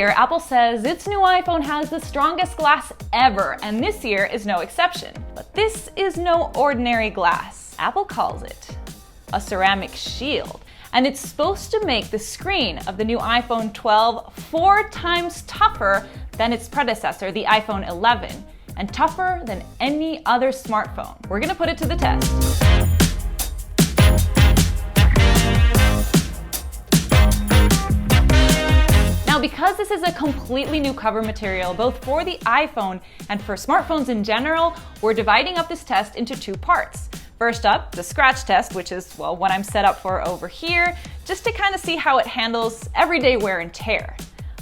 year, Apple says its new iPhone has the strongest glass ever, and this year is no exception. But this is no ordinary glass. Apple calls it a ceramic shield, and it's supposed to make the screen of the new iPhone 12 4 times tougher than its predecessor, the iPhone 11, and tougher than any other smartphone. We're gonna put it to the test. Now, because this is a completely new cover material, both for the iPhone and for smartphones in general, we're dividing up this test into 2 parts. First up, the scratch test, which is, well, what I'm set up for over here, just to kind of see how it handles everyday wear and tear.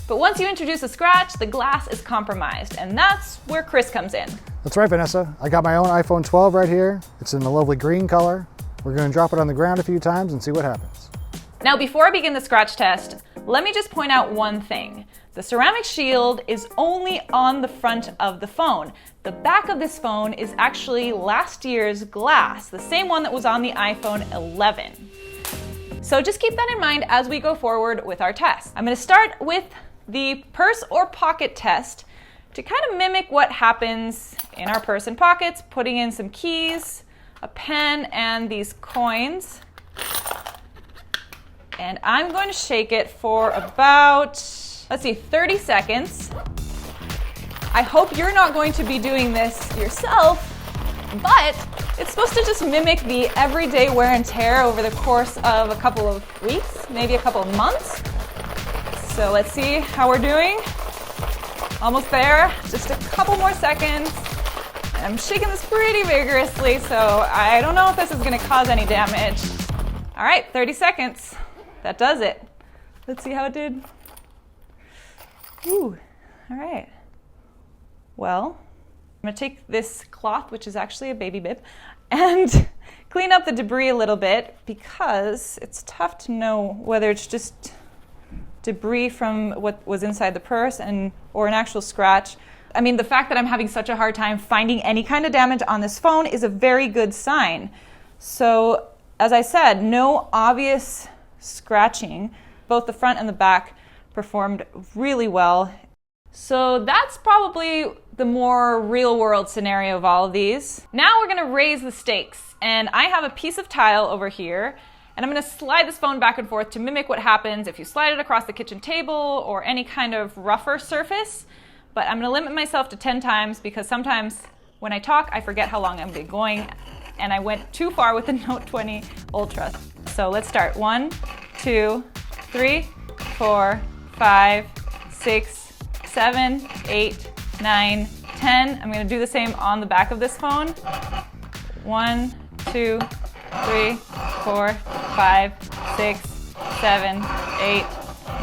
But once you introduce a scratch, the glass is compromised, and that's where Chris comes in. That's right, Vanessa. I got my own iPhone 12 right here. It's in a lovely green color. We're going to drop it on the ground a few times and see what happens. Now, before I begin the scratch test, let me just point out one thing. The ceramic shield is only on the front of the phone. The back of this phone is actually last year's glass, the same one that was on the iPhone 11. So just keep that in mind as we go forward with our test. I'm going to start with the purse or pocket test to kind of mimic what happens in our purse and pockets, putting in some keys, a pen, and these coins. And I'm going to shake it for about, 30 seconds. I hope you're not going to be doing this yourself, but it's supposed to just mimic the everyday wear and tear over the course of a couple of weeks, maybe a couple of months. So let's see how we're doing. Almost there, just a couple more seconds. I'm shaking this pretty vigorously, so I don't know if this is going to cause any damage. All right, 30 seconds. That does it. Let's see how it did. Ooh, all right. Well, I'm gonna take this cloth, which is actually a baby bib, and clean up the debris a little bit because it's tough to know whether it's just debris from what was inside the purse or an actual scratch. I mean, the fact that I'm having such a hard time finding any kind of damage on this phone is a very good sign. So, as I said, no obvious scratching. Both the front and the back performed really well. So that's probably the more real world scenario of all of these. Now we're gonna raise the stakes, and I have a piece of tile over here, and I'm gonna slide this phone back and forth to mimic what happens if you slide it across the kitchen table or any kind of rougher surface. But I'm gonna limit myself to 10 times because sometimes when I talk, I forget how long I'm going, and I went too far with the Note 20 Ultra. So let's start. 1, 2, 3, 4, 5, 6, 7, 8, 9, 10. I'm going to do the same on the back of this phone. 1, 2, 3, 4, 5, 6, 7, 8,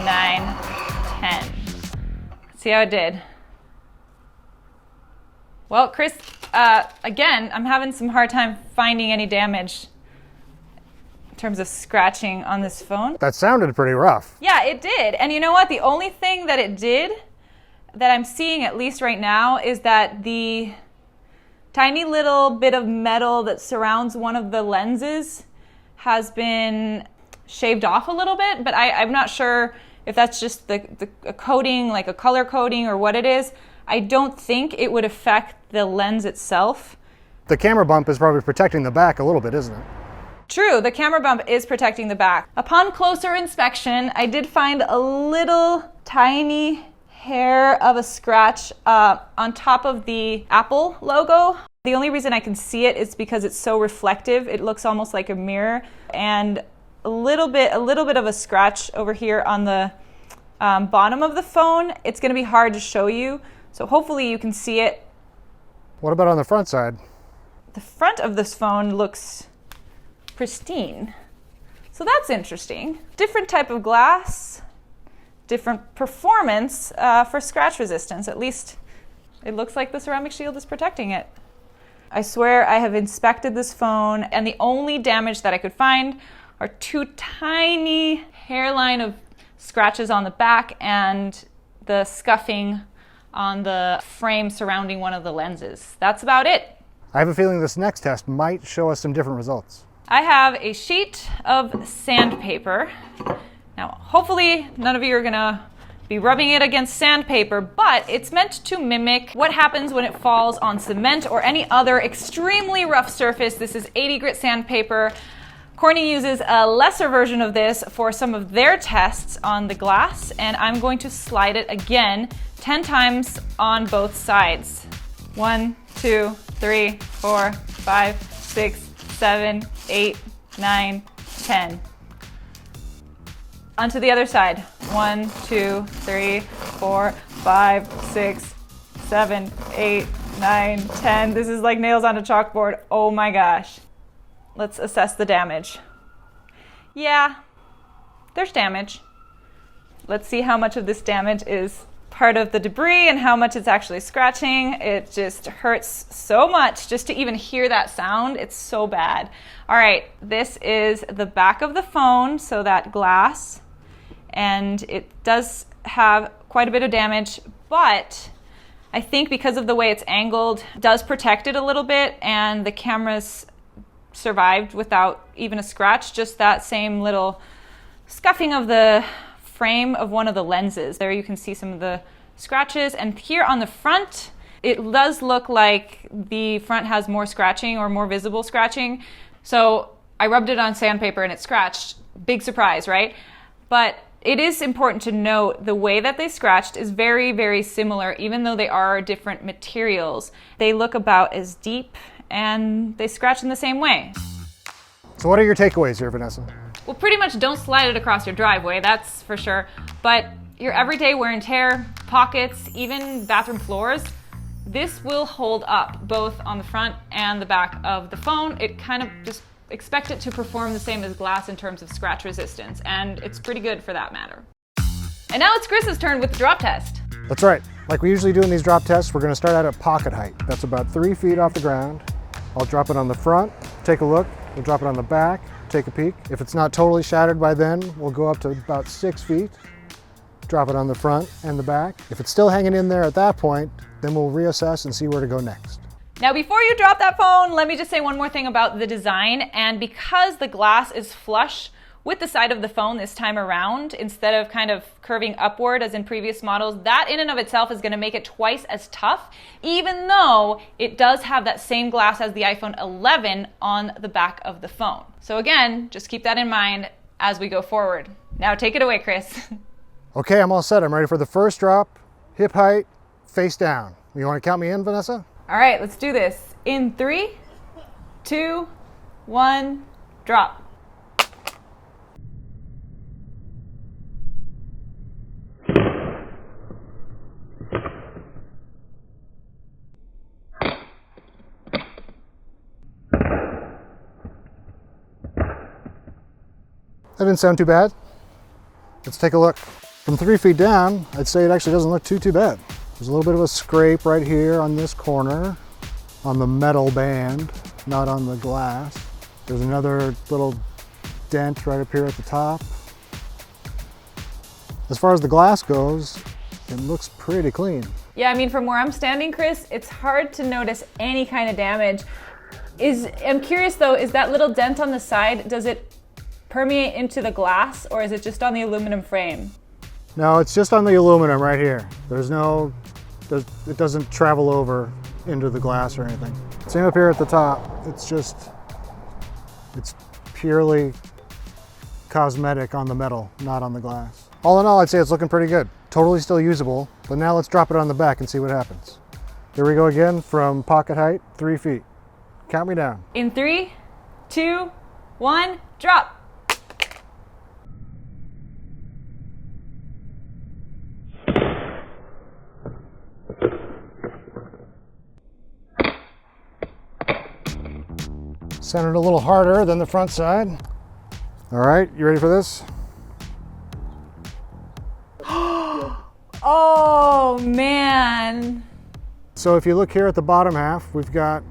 9, 10. See how it did. Well, Chris, again, I'm having some hard time finding any damage in terms of scratching on this phone. That sounded pretty rough. Yeah, it did. And you know what? The only thing that it did, that I'm seeing at least right now, is that the tiny little bit of metal that surrounds one of the lenses has been shaved off a little bit, but I'm not sure if that's just a coating, like a color coating, or what it is. I don't think it would affect the lens itself. The camera bump is probably protecting the back a little bit, isn't it? True, the camera bump is protecting the back. Upon closer inspection, I did find a little tiny hair of a scratch on top of the Apple logo. The only reason I can see it is because it's so reflective. It looks almost like a mirror, and a little bit of a scratch over here on the bottom of the phone. It's going to be hard to show you, so hopefully you can see it. What about on the front side? The front of this phone looks pristine. So that's interesting. Different type of glass, different performance for scratch resistance. At least it looks like the ceramic shield is protecting it. I swear I have inspected this phone, and the only damage that I could find are 2 tiny hairline of scratches on the back and the scuffing on the frame surrounding one of the lenses. That's about it. I have a feeling this next test might show us some different results. I have a sheet of sandpaper. Now, hopefully none of you are gonna be rubbing it against sandpaper, but it's meant to mimic what happens when it falls on cement or any other extremely rough surface. This is 80 grit sandpaper. Corning uses a lesser version of this for some of their tests on the glass, and I'm going to slide it again 10 times on both sides. 1, 2, 3, 4, 5, 6, 7, 8, 9, 10. Onto the other side. 1, 2, 3, 4, 5, 6, 7, 8, 9, 10. This is like nails on a chalkboard. Oh my gosh. Let's assess the damage. Yeah, there's damage. Let's see how much of this damage is part of the debris and how much it's actually scratching. It just hurts so much just to even hear that sound. It's so bad. All right, this is the back of the phone, so that glass, and it does have quite a bit of damage, but I think because of the way it's angled, it does protect it a little bit, and the camera's survived without even a scratch, just that same little scuffing of the frame of one of the lenses. There you can see some of the scratches, and here on the front it does look like the front has more scratching or more visible scratching. So I rubbed it on sandpaper and it scratched. Big surprise, right? But it is important to note the way that they scratched is very, very similar, even though they are different materials. They look about as deep and they scratch in the same way. So what are your takeaways here, Vanessa? Well, pretty much don't slide it across your driveway, that's for sure. But your everyday wear and tear, pockets, even bathroom floors, this will hold up both on the front and the back of the phone. It kind of just expect it to perform the same as glass in terms of scratch resistance, and it's pretty good for that matter. And now it's Chris's turn with the drop test. That's right. Like we usually do in these drop tests, we're going to start out at pocket height. That's about 3 feet off the ground. I'll drop it on the front, take a look. We'll drop it on the back, take a peek. If it's not totally shattered by then, we'll go up to about 6 feet, drop it on the front and the back. If it's still hanging in there at that point, then we'll reassess and see where to go next. Now, before you drop that phone, let me just say one more thing about the design. And because the glass is flush with the side of the phone this time around, instead of kind of curving upward as in previous models, that in and of itself is going to make it twice as tough, even though it does have that same glass as the iPhone 11 on the back of the phone. So again, just keep that in mind as we go forward. Now take it away, Chris. Okay, I'm all set. I'm ready for the first drop, hip height, face down. You want to count me in, Vanessa? All right, let's do this. In 3, 2, 1, drop. That didn't sound too bad. Let's take a look. From 3 feet down, I'd say it actually doesn't look too bad. There's a little bit of a scrape right here on this corner, on the metal band, not on the glass. There's another little dent right up here at the top. As far as the glass goes, it looks pretty clean. Yeah, I mean, from where I'm standing, Chris, it's hard to notice any kind of damage. I'm curious though, is that little dent on the side, does it permeate into the glass, or is it just on the aluminum frame? No, it's just on the aluminum right here. It doesn't travel over into the glass or anything. Same up here at the top. It's purely cosmetic on the metal, not on the glass. All in all, I'd say it's looking pretty good. Totally still usable, but now let's drop it on the back and see what happens. Here we go again from pocket height, 3 feet. Count me down. In 3, 2, 1, drop. Centered a little harder than the front side. All right, you ready for this? Oh man. So if you look here at the bottom half, we've got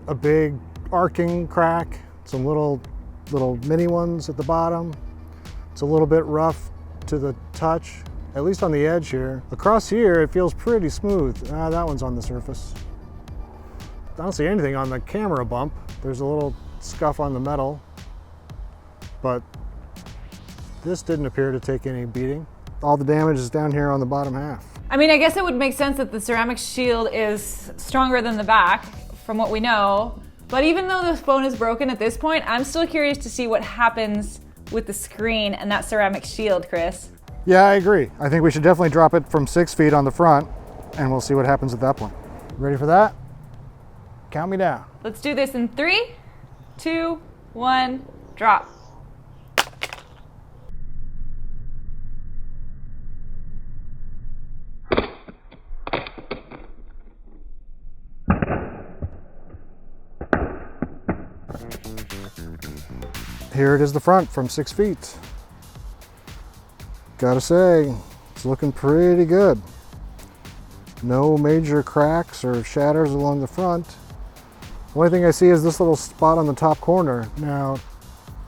a big arcing crack, some little mini ones at the bottom. It's a little bit rough to the touch, at least on the edge here. Across here, it feels pretty smooth. That one's on the surface. I don't see anything on the camera bump. There's a little scuff on the metal, but this didn't appear to take any beating. all the damage is down here on the bottom half. I mean, I guess it would make sense that the ceramic shield is stronger than the back, from what we know. But even though the phone is broken at this point, I'm still curious to see what happens with the screen and that ceramic shield, Chris. Yeah, I agree. I think we should definitely drop it from 6 feet on the front, and we'll see what happens at that point. Ready for that? Count me down. Let's do this in 3, 2, 1, drop. Here it is, the front from 6 feet. Gotta say, it's looking pretty good. No major cracks or shatters along the front. The only thing I see is this little spot on the top corner. Now,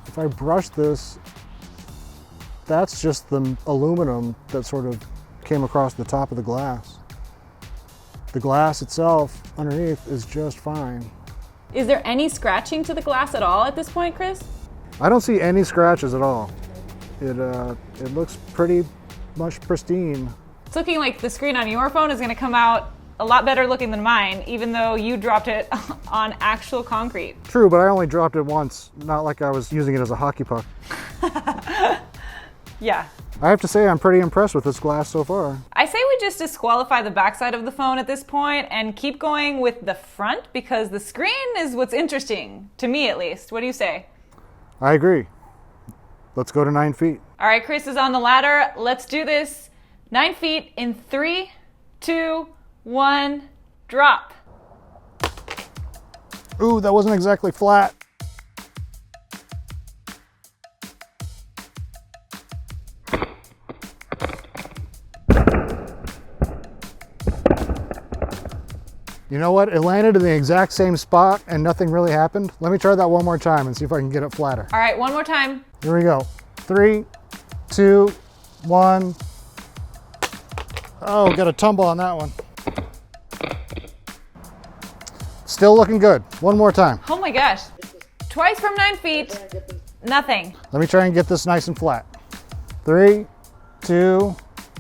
if I brush this, that's just the aluminum that sort of came across the top of the glass. The glass itself underneath is just fine. Is there any scratching to the glass at all at this point, Chris? I don't see any scratches at all. It looks pretty much pristine. It's looking like the screen on your phone is going to come out a lot better looking than mine, even though you dropped it on actual concrete. True, but I only dropped it once, not like I was using it as a hockey puck. Yeah. I have to say I'm pretty impressed with this glass so far. I say we just disqualify the backside of the phone at this point and keep going with the front because the screen is what's interesting, to me at least. What do you say? I agree. Let's go to 9 feet. All right, Chris is on the ladder. Let's do this. 9 feet in 3, 2, 1, drop. Ooh, that wasn't exactly flat. You know what? It landed in the exact same spot and nothing really happened. Let me try that one more time and see if I can get it flatter. All right, one more time. Here we go. 3, 2, 1. Oh, got a tumble on that one. Still looking good. One more time. Oh my gosh. Twice from 9 feet, nothing. Let me try and get this nice and flat. 3, 2,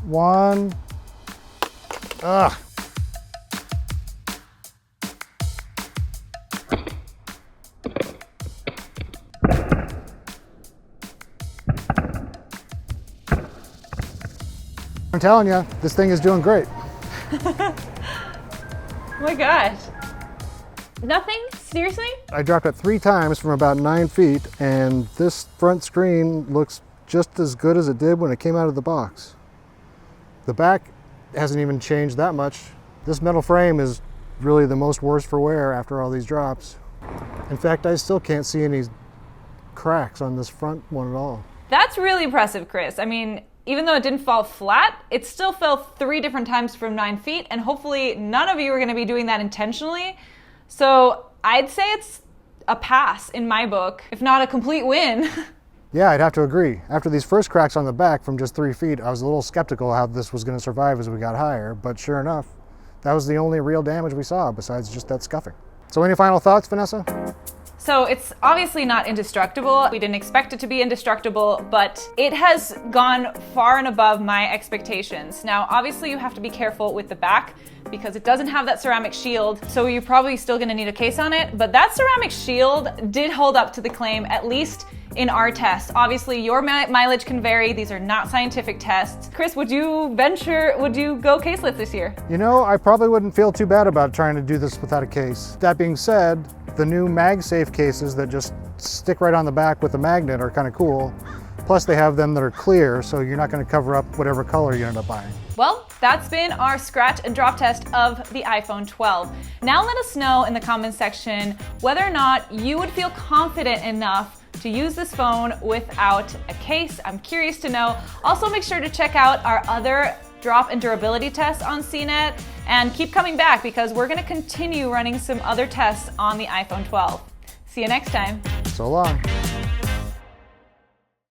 1. Ugh. I'm telling you, this thing is doing great. Oh my gosh. Nothing? Seriously? I dropped it 3 times from about 9 feet, and this front screen looks just as good as it did when it came out of the box. The back hasn't even changed that much. This metal frame is really the most worse for wear after all these drops. In fact, I still can't see any cracks on this front one at all. That's really impressive, Chris. I mean, even though it didn't fall flat, it still fell 3 different times from 9 feet, and hopefully none of you are going to be doing that intentionally. So I'd say it's a pass in my book, if not a complete win. Yeah, I'd have to agree. After these first cracks on the back from just 3 feet, I was a little skeptical how this was going to survive as we got higher, but sure enough, that was the only real damage we saw besides just that scuffing. So any final thoughts, Vanessa? So it's obviously not indestructible. We didn't expect it to be indestructible, but it has gone far and above my expectations. Now, obviously you have to be careful with the back because it doesn't have that ceramic shield, so you're probably still gonna need a case on it, but that ceramic shield did hold up to the claim, at least in our tests. Obviously your mileage can vary. These are not scientific tests. Chris, would you go caseless this year? You know, I probably wouldn't feel too bad about trying to do this without a case. That being said, the new MagSafe cases that just stick right on the back with a magnet are kind of cool. Plus they have them that are clear, so you're not going to cover up whatever color you end up buying. Well, that's been our scratch and drop test of the iPhone 12. Now let us know in the comments section whether or not you would feel confident enough to use this phone without a case. I'm curious to know. Also, make sure to check out our other drop and durability tests on CNET and keep coming back because we're going to continue running some other tests on the iPhone 12. See you next time. So long.